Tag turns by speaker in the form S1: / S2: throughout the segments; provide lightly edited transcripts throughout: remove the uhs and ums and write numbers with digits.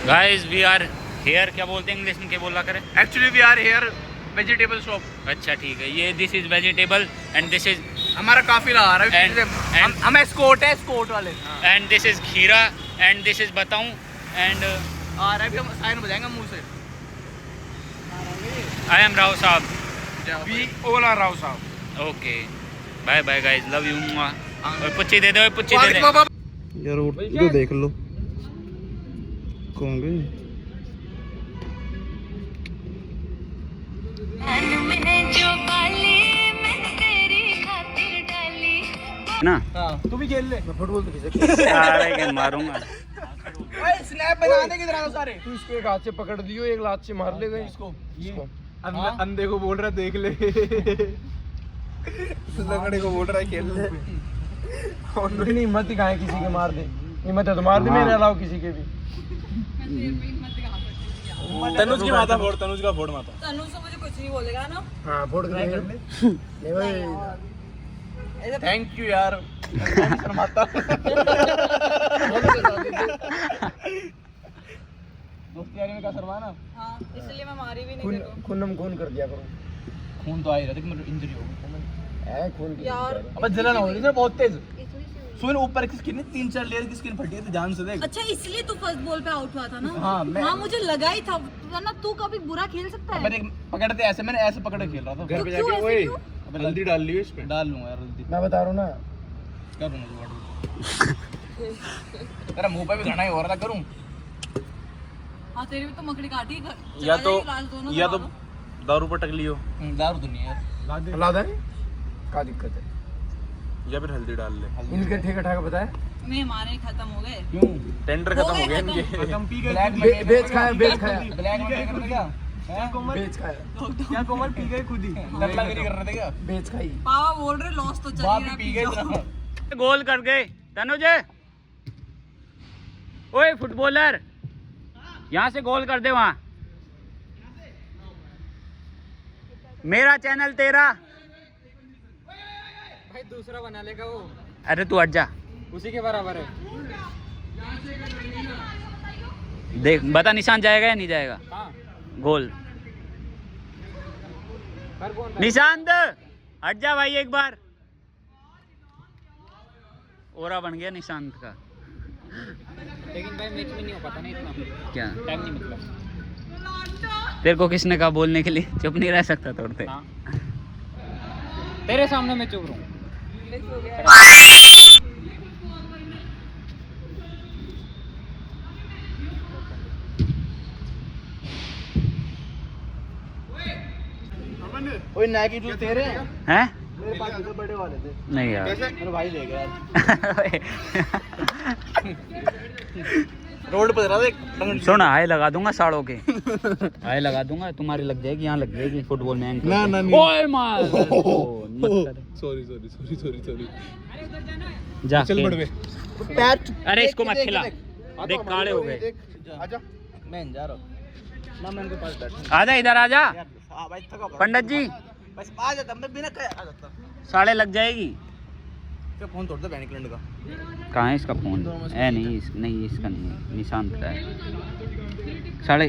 S1: Guys we are hair, क्या बोलते हैं इंग्लिश में, क्या बोला करे?
S2: Actually we are here vegetable shop.
S1: अच्छा ठीक है, ये this is vegetable and this is
S2: हमारा काफिला आ रहा है। हम एस्कोर्ट है, एस्कोर्ट वाले।
S1: एंड दिस इज खीरा एंड दिस इज बताऊं एंड
S2: आ रहा है, अभी हम साइन बजाएंगे मुंह से।
S1: आई एम राव साहब।
S2: वी ऑल आर राव साहब।
S1: Okay bye bye guys, love you. और पुच्ची दे दो, पुच्ची दे दे
S3: यार वो देख लो कौन गए
S1: ना।
S2: तू भी खेल ले। मैं फुटबॉल तो
S1: अरे मारूंगा।
S2: ओए स्नैप बनाने की तरह सारे।
S3: तू इसको एक हाथ से पकड़ लियो, एक लात से मार ले गए इसको।
S2: अंधे को बोल रहा है देख ले।
S3: लकड़े को बोल रहा है खेल ले।
S2: और नहीं हिम्मत दिखाए किसी के मार दे। हिम्मत है तो मार दे, मेरे अलावा किसी के भी।
S3: तनुज की माता फोड़, तनुज का फोड़ माता।
S4: तनु से मुझे कुछ नहीं बोलेगा ना।
S2: हाँ फोड़ कर थैंक यू यार। शर्माता। दोस्ती यारी में क्या शर्माना?
S4: हाँ, इसलिए मैं मारी भी नहीं तेरे को।
S2: खून कर दिया करो। खून तो आ ही रहा था कि मेरे इंजरी हो गई। खून की
S4: यार
S2: अब जलन हो रही है बहुत तेज। सुन ऊपर की स्किन 3-4 लेयर की स्किन फटी है, तो ध्यान से देख।
S4: अच्छा इसलिए तू फर्स्ट बॉल पे आउट हुआ था ना?
S2: हाँ,
S4: हाँ मुझे लगा ही था, वरना तू कभी बुरा खेल सकता है।
S2: मैंने पकड़ते ऐसे, मैंने ऐसे पकड़ के खेल रहा था।
S4: घर पे जाके ओए
S3: हल्दी डाल लियो इस पे।
S2: डाल लूंगा यार हल्दी। मैं बता रहा हूँ ना, कर दूंगा। तेरा मुंह पे भी घना ही हो रहा था, करूँ?
S4: हाँ तेरी भी तो मकड़ी काटी।
S3: या तो दारू पर टक लियो।
S2: दारू तो नहीं है यार। ला दे। क्या दिक्कत है?
S3: या फिर हल्दी डाल ले।
S2: इनके ठेका ठाका बताए।
S4: मैं हमारे खत्म हो गए।
S2: क्यों?
S3: टेंडर खत्म हो गए इनके।
S2: बेच खाया ब्लैक में क्या? बेच खाया। क्या कोमल पी गए खुद ही? लल्लागिरी कर रहे थे क्या? बेच खाई।
S4: पापा बोल रहे लॉस तो चल ही रहा,
S2: पी गए।
S1: गोल कर गए तनुज। ओए फुटबॉलर, यहाँ से गोल कर दे। वहाँ मेरा चैनल तेरा।
S2: भाई दूसरा बना लेगा वो।
S1: अरे तू हट जा,
S2: उसी के बराबर है।
S1: देख बता निशान जाएगा या नहीं जाएगा? गोल निशांत हट जा भाई एक बार। ओरा बन गया निशांत का।
S2: लेकिन भाई मैच में नहीं हो पाता ना इतना।
S1: क्या
S2: टाइम नहीं मिलता।
S1: तेरे को किसने कहा बोलने के लिए? चुप नहीं रह सकता तोड़ते।
S2: तेरे सामने मैं चुप रहूं। ओए नाइकी जूते तेरे हैं? मेरे पास तो बड़े वाले थे।
S1: नहीं यार,
S2: मेरे भाई ले गया यार। रोड पर रहा था।
S1: सुन हाय लगा दूंगा साड़ों के। हाय लगा दूंगा, तुम्हारी लग जाएगी, यहाँ लग जाएगी फुटबॉल में।
S3: ना ना
S1: ओए मार।
S3: सॉरी
S1: जा
S3: चल
S1: खेल।
S3: बड़वे।
S2: पैर।
S1: अरे इसको मत खिला, देख काले हो गए।
S2: आजा। मैं जा रहा हूँ ना, मैं उनके पास बैठ।
S1: आजा इधर आजा
S2: हाँ भाई थका पड़ा।
S1: पंडित जी,
S2: बस आ जाता, मैं बिना कहे आ जाता।
S1: साड़े लग जाएगी।
S2: क्या फोन तोड़ दे बैनिकलैंड का?
S1: कहाँ है इसका फोन? नहीं इसका नहीं है, निशांत का है। साढ़े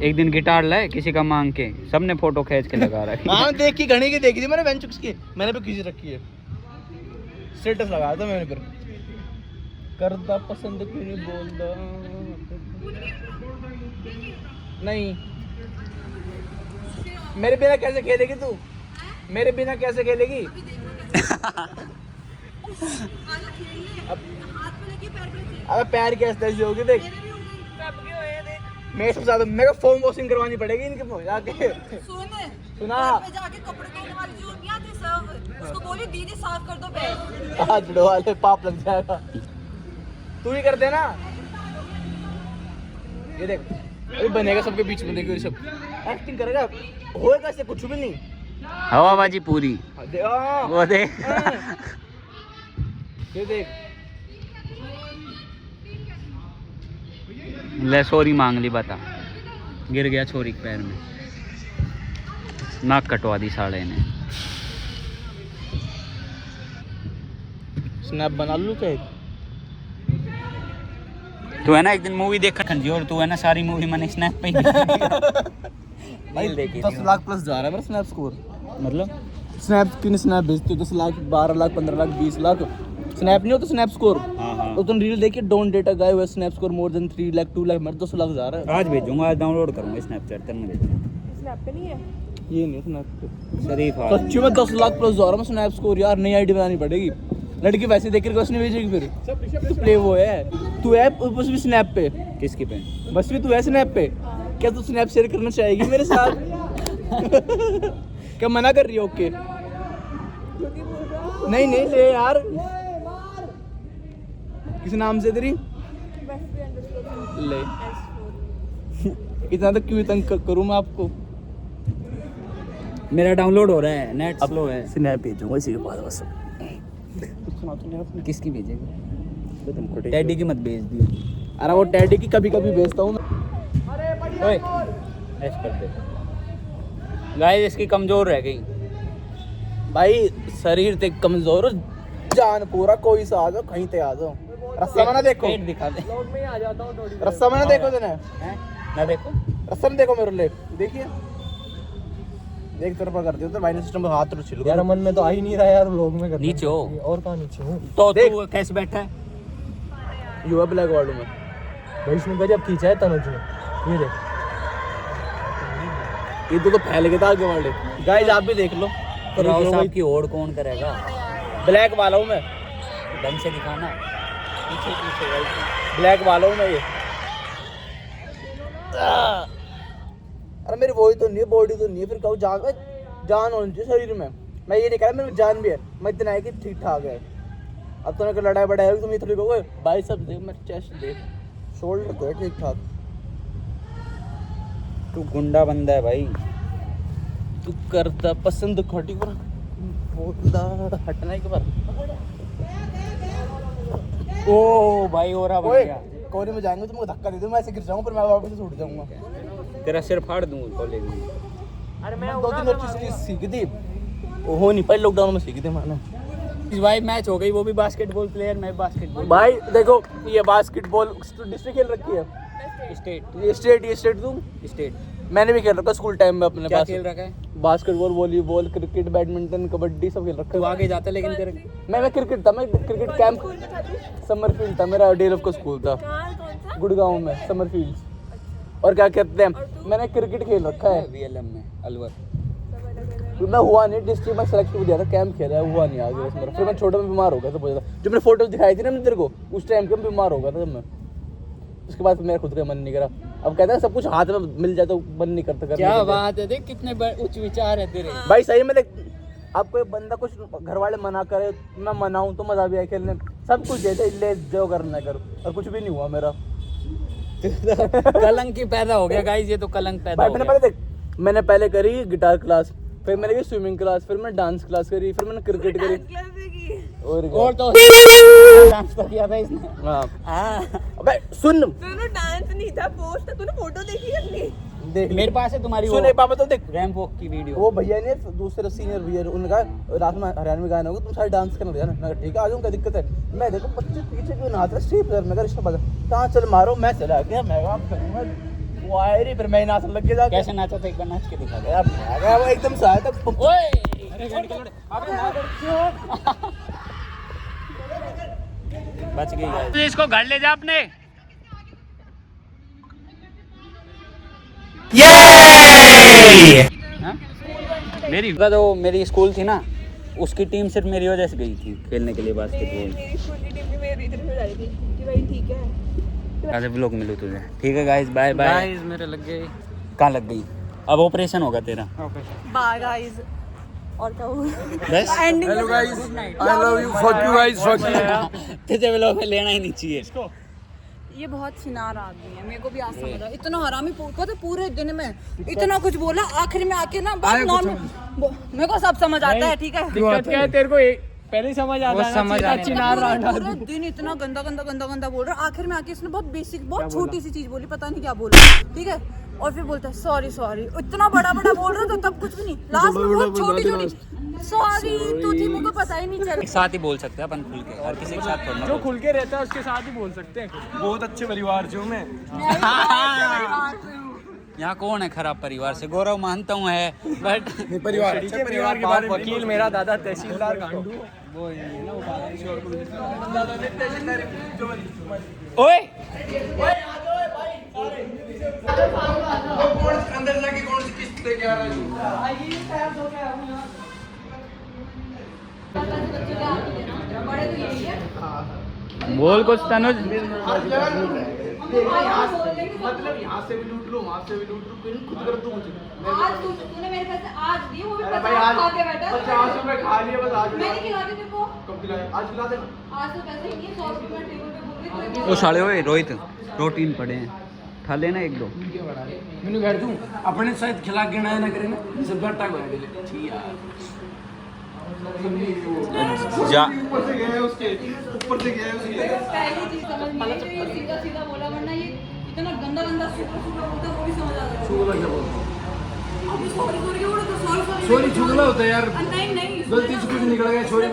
S1: एक दिन गिटार लाए किसी का मांग के, सबने फोटो खींच के लगा रहा है।
S2: हाँ देख की घड़ी की देखी थी मैंने, बेंचुक्स की मैंने भी खींच रखी है। स्टेटस लगाया था मैंने, फिर करदा पसंद क्यों नहीं बोलता? नहीं मेरे बिना कैसे खेलेगी तू? मेरे बिना कैसे खेलेगी? अबे पैर कैसे ऐसे होगी देख। मेरे से ज्यादा मेरे को फोम वॉशिंग करवानी पड़ेगी इनके जाके। सुना
S4: पे जाके कपड़े धोने वाली जो नहीं आती सब, उसको बोलिए दीदी साफ कर दो पैर।
S2: हाथ जुड़वा ले, पाप लग जाएगा। तू ही कर देना। ये देख अभी बनेगा सबके बीच में, देखो सब एक्टिंग करेगा, होएगा से कुछ भी नहीं।
S1: हवाबाजी पूरी। वो देख
S2: ये देख
S1: ले सॉरी मांग ली, बता गिर गया छोरी के पैर में, नाक कटवा दी साले ने।
S2: स्नैप बना लूं क्या?
S1: तू है ना एक दिन मूवी देख खंजी और तू है ना सारी मूवी मैंने स्नैप पे ही
S2: भाई
S1: देखी
S2: 10 लाख प्लस जा रहा है मेरा स्नैप स्कोर।
S1: मतलब
S2: स्नैप किन स्नैप भेजते हो 10 लाख 12 लाख 15 लाख 20 लाख स्नैप नहीं होता स्नैप स्कोर।
S1: हाँ
S2: तो तुम रील देखिए don't date a guy with snap score more than 3 lakh 2 lakh मेरा 10 लाख जा रहा है।
S1: आज भेजूंगा, आज डाउनलोड करूंगा स्नैपचैट करने भेजूंगा।
S4: स्नैप पे नहीं है।
S2: ये नहीं स्नैप पे
S1: शरीफ
S2: सच्ची में 10 लाख प्लस जा रहा है स्नैप स्कोर यार। नई आईडी बनानी पड़ेगी। लड़की वैसे देख के रिक्वेस्ट नहीं भेजेगी फिर तो प्ले वो है तू है बस भी स्नैप पे
S1: किसकी पे?
S2: बस भी तू है स्नैप पे। क्या तू स्नैप शेयर करना चाहेगी मेरे साथ? क्या मना कर रही है? ओके नहीं नहीं ले यार किस नाम से तेरी ले इतना तो क्यों तंग करूं मैं आपको?
S1: मेरा डाउनलोड हो रहा है, नेट स्लो है।
S2: स्नैप भेजूंगा इसी के पास बस।
S1: किसकी भेजेगी? टैडी की मत भेज दियो।
S2: अरे वो टैडी की कभी कभी भेजता हूँ मैं।
S1: ओए ऐसे कर दे गाइस, इसकी कमजोर रह गई
S2: भाई शरीर ते कमजोर हो, जान पूरा कोई सा आ जाओ कहीं ते आ जाओ। रस्सा में ना देखो,
S1: पेट दिखा दे।
S2: रस्सा में ना देखो तूने,
S1: हैं? ना देखो
S2: रस्सा में देखो मेरे लिए देखिए देख तरफ कर दियो तो माइनस सिस्टम में हाथ तो छिल
S5: यार मन में तो आ ही नहीं रहा यार लोग में करना
S1: नीचे हो
S5: चाहिए। और कहाँ नीचे हूँ
S1: तो
S2: देख।
S1: तू कैसे बैठा है?
S2: युवा ब्लैक वालों में
S5: भाई इसने गजब खींचा है तनुज ने। ये देख
S2: ये तो फैल गए था आगे वाले। गाइस आप भी देख लो
S1: राव साहब की ओढ़ कौन करेगा?
S2: ब्लैक वाला हूँ मैं,
S1: ढंग से दिखाना। पीछे पीछे भाई।
S2: ब्लैक वाला हूँ मैं ये। अरे मेरी वही तो नहीं है, बॉडी तो नहीं है, फिर कहूँ जान होनी चाहिए शरीर में। मैं ये नहीं कह रहा मेरी जान भी है, मैं इतना है कि ठीक ठाक है। अब तो मेरे को लड़ाई बढ़ाई होगी तुम ये थोड़ी कहोगे भाई सब देख मेरे चेस्ट देख शोल्डर तो है ठीक ठाक।
S1: तू गुंडा बंदा है भाई।
S2: तू करता पसंद खोटी पर बोलता हटना ही के पर।
S1: ओ भाई ओरा बन
S2: ओए
S1: गया।
S2: कोने में जाएंगे तुमको धक्का दे दूं मैं ऐसे गिर जाऊंगा, पर मैं वापस से उठ जाऊंगा।
S1: तेरा सिर फाड़ दूं कॉलेज में।
S5: अरे
S2: मैं 2-3 और चीज सीखी थी वो हो नहीं पाई, लॉकडाउन में सीखी थी मैंने।
S1: इस भाई मैच हो गई, वो भी बास्केटबॉल प्लेयर, मैं बास्केटबॉल।
S2: भाई देखो ये बास्केटबॉल डिस्ट्रिक्ट खेल रखी है,
S1: स्टेट
S2: ये स्टेट तुम
S1: स्टेट
S2: मैंने भी खेल रखा स्कूल टाइम में अपने
S1: क्या
S2: पास।
S1: खेल रखा है?
S2: Basketball, volleyball, cricket, badminton, kabaddi सब खेल रखा
S1: तू
S2: है।
S1: आगे जाता लेकिन तेरे
S2: मैं क्रिकेट था, मैं क्रिकेट कैंप समर फील्ड था मेरा, डेल ऑफ का स्कूल था गुड़गांव में समर फील्ड। और क्या कहते हैं मैंने क्रिकेट खेल रखा है
S1: वीएलएम में अलवर।
S2: मैं हुआ नहीं डिस्ट्रिक्ट में सेलेक्ट हो गया था, कैंप खेला है हुआ नहीं आगे बस मेरा। फिर मैं छोटे में बीमार हो गया था बहुत ज़्यादा। जो मैंने फोटोज दिखाई थी ना तेरे को उस टाइम के मैं बीमार हो गया था जब मैं। उसके बाद मेरा खुद का मन नहीं करा। अब कहते हैं सब कुछ हाथ में मिल जाए तो मन नहीं करता करने
S1: क्या
S2: के लिए।
S1: बात है, देख कितने उच्च विचार है तेरे।
S2: भाई सही में देख अब कोई बंदा कुछ घर वाले मना करे मैं मनाऊं तो मजा भी आए खेलने में। सब कुछ है ले जो करना कर, और कुछ भी नहीं हुआ मेरा।
S1: कलंक ही पैदा हो गया गाइस, ये तो कलंक पैदा
S2: भाई
S1: हो
S2: मैंने
S1: गया।
S2: पहले देख मैंने पहले करी गिटार क्लास, फिर मैंने की स्विमिंग क्लास, फिर मैंने डांस क्लास करी, फिर मैंने क्रिकेट करी और
S1: तो डांस तो किया था इसने।
S2: हाँ
S1: हाँ
S2: अबे सुन
S4: तूने डांस नहीं था, पोस्ट था, तूने फोटो देखी है अपनी?
S2: देख
S1: मेरे पास है तुम्हारी
S2: सुन एक बात बता देख
S1: रैंप वॉक की वीडियो।
S2: वो भैया ने दूसरे सीनियर भैया ने उन्होंने कहा रात में हरियाणवी गाना होगा तुम सारे डांस करना भैया। मैं कहा ठीक है आ जाऊँ, क्या दिक्कत है। मैं देखो बच्चे पीछे क्यों नाच रहे स्टेप पर, मैं रिश्ता बजा कहाँ चल मारो, मैं चला गया मैं कहा करूँगा वो आए रे, फिर मैं नाचने लग गया जाके।
S1: कैसे नाचा था एक बार नाच के दिखा दे।
S2: यार मैं गया वो एकदम से आया था।
S1: ओए बच गई गाइस। तो इसको घर ले जा अपने। हाँ? मेरी स्कूल थी ना, उसकी टीम सिर्फ मेरी वजह से गई थी खेलने के लिए बास्केटबॉल।
S4: मेरी स्कूल की टीम भी मेरी तरफ से जा रही थी कि भाई ठीक है।
S1: आज व्लॉग मिलो तुझे, ठीक है गाइस, बाय बाय। गाइस मेरे लग गई। कहाँ लग गई? अब ऑपरेशन होगा तेरा।
S4: Bye guys. और क्या हुआ?
S1: बस
S4: ending
S3: hello guys, I love you, fuck you guys, fuck you.
S1: तुझे व्लॉग में लेना ही नहीं चाहिए।
S4: ये बहुत छिनार आदमी है, मेरे को भी आज समझ आया। इतना हरामी पता पूरे दिन में इतना कुछ बोला, आखिर में आके ना बहुत नॉर्मल मेरे को सब समझ आता है। ठीक है
S1: दिक्कत क्या है तेरे को?
S5: पहले ही समझ
S1: वो
S5: आता
S1: समझ आने
S5: चिनार राणा
S4: पूरे दिन इतना गंदा गंदा गंदा गंदा बोल रहा है। आखिर में आके इसने बहुत बेसिक बहुत छोटी सी चीज बोली, पता नहीं क्या बोला, ठीक है। और फिर बोलता है सॉरी सॉरी, इतना बड़ा बड़ा बोल रहा था तब कुछ भी नहीं, लास्ट में बहुत छोटी छोटी सॉरी तू थी, मुझे पता ही नहीं चला।
S1: एक साथ ही बोल सकते हैं अपन खुल के, हर किसी के साथ थोड़ा
S5: जो खुल के रहता है उसके साथ ही बोल सकते हैं। बहुत अच्छे परिवार से हूँ मैं।
S1: यहाँ कौन है खराब परिवार से? गौरव मानता हूँ है, बट
S3: परिवार
S5: ठीक है, परिवार के बारे में वकील मेरा दादा तहसीलदार गांडू।
S1: ओए
S3: अंदर जाके कौन सी किस्त लेके आ रहा है?
S1: बोल कुछ तनुज।
S2: मतलब यहाँ से भी लूट लो, वहाँ से भी लूट लो, खुद कर तू मुझे।
S4: आज तूने मेरे पैसे आज दिए, वो भी
S2: अरे
S4: 50
S2: भाई आज
S4: खा के बैठा।
S2: 50 रुपए खा लिए बस आज।
S4: मैं नहीं खिलाती तेरे को,
S2: कब खिलाए? आज खिला देना।
S4: आज तो पैसे ही नहीं है, 100 रुपए मैं टेबल पे बोल रही हूँ।
S1: वो साले ओए रोहित, प्रोटीन पड़े हैं, खा लेना एक दो।
S3: मैंने कह दूं अपने शायद खिला के ना करे ना सब घाटा को है ठीक है।
S1: जा
S2: ऊपर से गए उसके, ऊपर से गए उसके।
S4: पहली चीज समझ नहीं आई, जो ये सीधा सीधा बोला, वरना ये इतना गंदा गंदा सुपर सुपर बोलता है, वो भी समझ आ जाता है।
S3: छुगला क्या बोलते
S4: अभी सॉरी सॉरी बोलो तो सॉरी सॉरी
S3: सॉरी छुगला होता है यार,
S4: नहीं नहीं
S3: गलती से कुछ निकल गया सॉरी